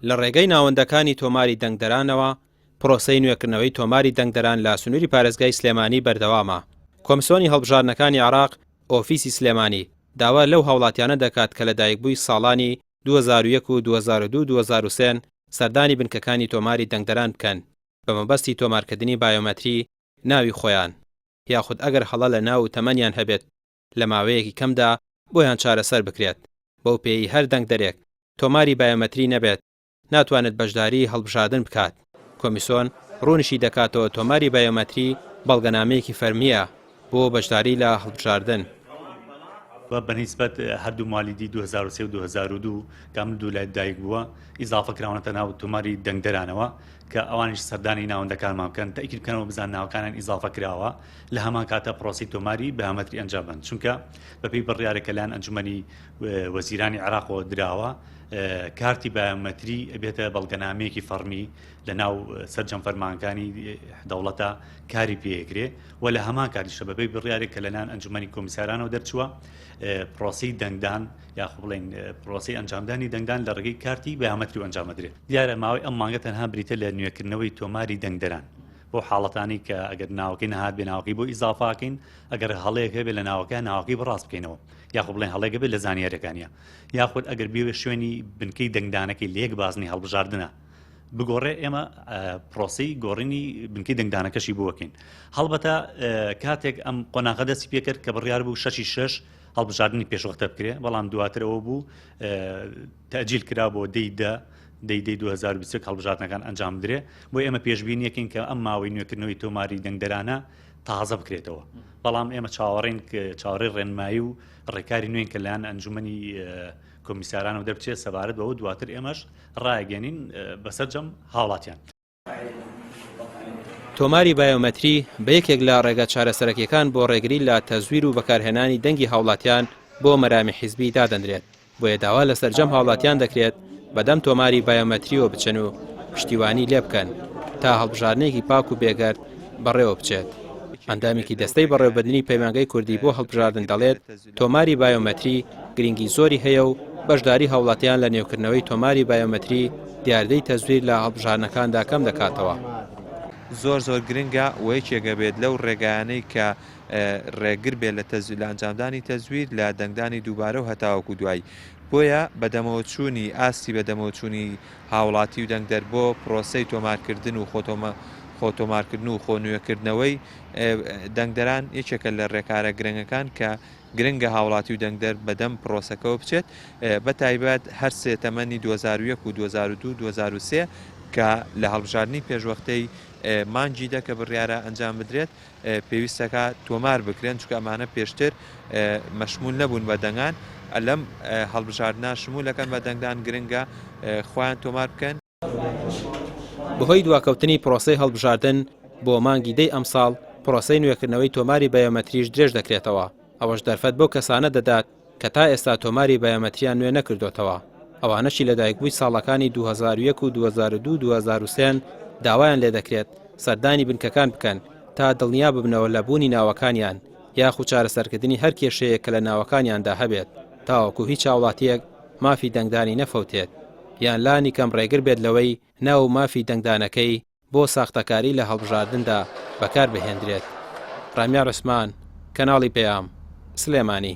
لە ڕێگەی ناوەندەکانی تۆماری دەنگدەرانەوە پرۆسەی نوێکردنەوەی تۆماری دەنگدەران لە سنووری پارێزگای سلێمانی بەردەوامە. کۆمیسیۆنی هەڵبژاردنەکانی عێراق ئۆفیسی سلێمانی داوا لەو هاوڵاتیانە دەکات کە لە دایکبووی ساڵانی 2001 و 2002-2003 سەردانی بنکەکانی تۆماری دەنگدەران بکەن بە مەبەستی تۆمارکردنی بایۆمەتری ناوی خۆیان، یاخود ئەگەر هەڵە لە ناو و تەمەنیان هەبێت لە ماوەیەکی کەمدا بۆیان چارەسەر بکرێت. بەو پێی هەر دەنگدەرێک تۆماری بایۆمەتری نەبێت ناتوانێت بەشداری هەڵبژاردن بکات. کۆمیسیۆن ڕوونشی دەکاتەوە تۆماری بایۆمەتری بەڵگەنامەیەکی فەرمیە بۆ بەشداری لە هەڵبژاردن. بەنسبەت هەردوو مالیدی 2003 و 2002 کام دوو لای دایک بووە ئیزافە کراونەتە ناو تۆماری دەنگدەرانەوە کە ئەوانش سەردانی ناوەندەکانمان بکەن تاکید بکەنەوە بزان ناوەکانیان ئیزافە کراوە لە هەمان کاتە پرۆسی تۆماری بەهامەتری ئەنجامبن، چونکە بەپێی بڕیارێکە لایەن ئەنجومەنی وەزیرانی عێراقەوە دراوە کارتی بایۆمەتری بێتە بەڵگەنامەیەکی فەرمی لە ناو سەرجەم فەرمانەکانی دەوڵەتە کاری پێکرێ و لە هەمان کاتیشە بەپێی بڕیارێک کە لەلایەن ئەنجومەنی کۆمیسارانەوە دەرچووە پرۆسی دەنگدان یاخۆ بڵێن پرۆسی ئەنجامدانی دەنگدان لە ڕێگەی کارتی بەهامەتری ئەنجامەدرێت. دیارە ماوەی ئەم مانگە تەنها بریتە لە نوێکردنەوەی تۆماری دەنگدەران بۆ حاڵەتانی کە ئەگەر ناوەکەی نەهات بێ ناوەکەی بۆ ئیزافاکەین، ئەگەر هەڵەیەک هەبێت لە ناوەکەی بەڕاست بکەینەوە، یاخۆ بڵێن هەڵەیەک بێت لە زانیاریەکانیە، یاخود ئەگەر بێ شوێنی بنکەی دەنگدانەکەی لە یەک بازنی هەڵبژاردنە بگۆڕێ ئێمە پرۆسی گۆڕینی بنکەی دەنگدانەکەشی بووەکەین. هەڵبەتە کاتێک ئەم قۆناغە دەستی پێکرد کە بڕیار بوو 6 هەڵبژاردننی پێشوەختە بکرێ، بەڵام دواترەوە بوو تەجیل کرا بۆ دەی 2020 هەڵبژاردنەکان ئەنجام درێ، بۆ ئێمە پێشبینیەکەین کە ئەم ماوەی نوێکردنەوەی تۆماری دەنگدەرانە تازە بکرێتەوە. بەڵام ئێمە چاوەڕێی ڕێنمایی و ڕێکاری نوێن کە لایەن ئەنجومەنی کۆمیسارانەوە دەربچێت سەبارەت بەوە دواتر ئێمەش ڕایگەنین بەسەرجەم هاوڵاتیان. تۆماری بایۆمەتری بە یەکێک لە ڕێگە چارەسەرەکیەکان بۆ ڕێگری لە تەزویر و بەکارهێنانی دەنگی هاوڵاتیان بۆ مەرامی حیزبی دادەنرێت، بۆیە داوا لە سەرجەم هاوڵاتیان دەکرێت بەدەم تۆماری بایۆمەتریەوە بچن و پشتیوانی لێ بکەن تا هەڵبژاردنێکی پاک و بێگەرد بەڕێوە بچێت. ئەندامێکی دەستەی بەڕێوەبردننی پەیمانگەی کوردی بۆ هەڵبژاردن دەڵێت تۆماری بایۆمەتری گرنگی زۆری هەیە و بەشداری هاوڵاتیان لە نێوکردنەوەی تۆماری بایۆمەتری دیاردەی تەزویر لە هەڵبژاردنەکاندا کەم دەکاتەوە. زۆر گرنگە و یەکێکە بێت لەو ڕێگایانەی کە ڕێگر بێت لە ئەنجامدانی تەزویر لە دەنگدانی دووبارە و هەتاوەکو دوایی. بۆیە بەدەمەوەچوونی ئاستی بەدەمەوەچوونی هاوڵاتی و دەنگدەر بۆ پرۆسەی تۆمارکردن و خۆتۆمارکردن و خۆنوێکردنەوەی دەنگدەران یەکێکە لە ڕێکارە گرنگەکان کە گرنگە هاوڵاتی و دەنگدەر بەدەم پرۆسەکەەوە بچێت، بە تایبەت هەر سێ تەمەنی 2001 و 2002-2003 کە لە هەڵبژاردننی پێشوەختەی مانگی دەکە بڕیارە ئەنجام بدرێت پێویستەکە تۆمار بکرێن، چکە ئەمانە پێشتر مەشمول نەبوون بە دەنگان، لەم هەڵبژاردنە شمولەکەن بە دەنگدان گرنگە خۆیان تۆمار بکەن. بەهۆی دواکەوتنی پرۆسەی هەڵبژاردن بۆ مانگی دەی ئەمساڵ پرۆسەی نوێکردنەوەی تۆماری بایۆمەتریش درێژ دەکرێتەوە. ئەوەش دەرفەت بۆ کەسانە دەدات کە تا ئێستا تۆماری بایۆمەتریان نوێ نەکردوتەوە، ئەوانەشی لە دایکبووی ساڵەکانی 2001 و 2002-2003 داوایان لێ دەکرێت سەردانی بنکەکان بکەن تا دڵنیا ببنەوە لە بوونی ناوەکانیان یاخود چارەسەرکردنی هەر کێشەیە کە لە ناوەکانیاندا هەبێت تاوەکو هیچ هاوڵاتیەک مافی دەنگدانی نەفەوتێت یان لانی کەم ڕێگر بێت لەوەی ناو مافی دەنگدانەکەی بۆ ساختەکاری لە هەڵبژاردندا بەکار بهێندرێت. ڕامیار عوسمان، کەناڵی پەیام، سلێمانی.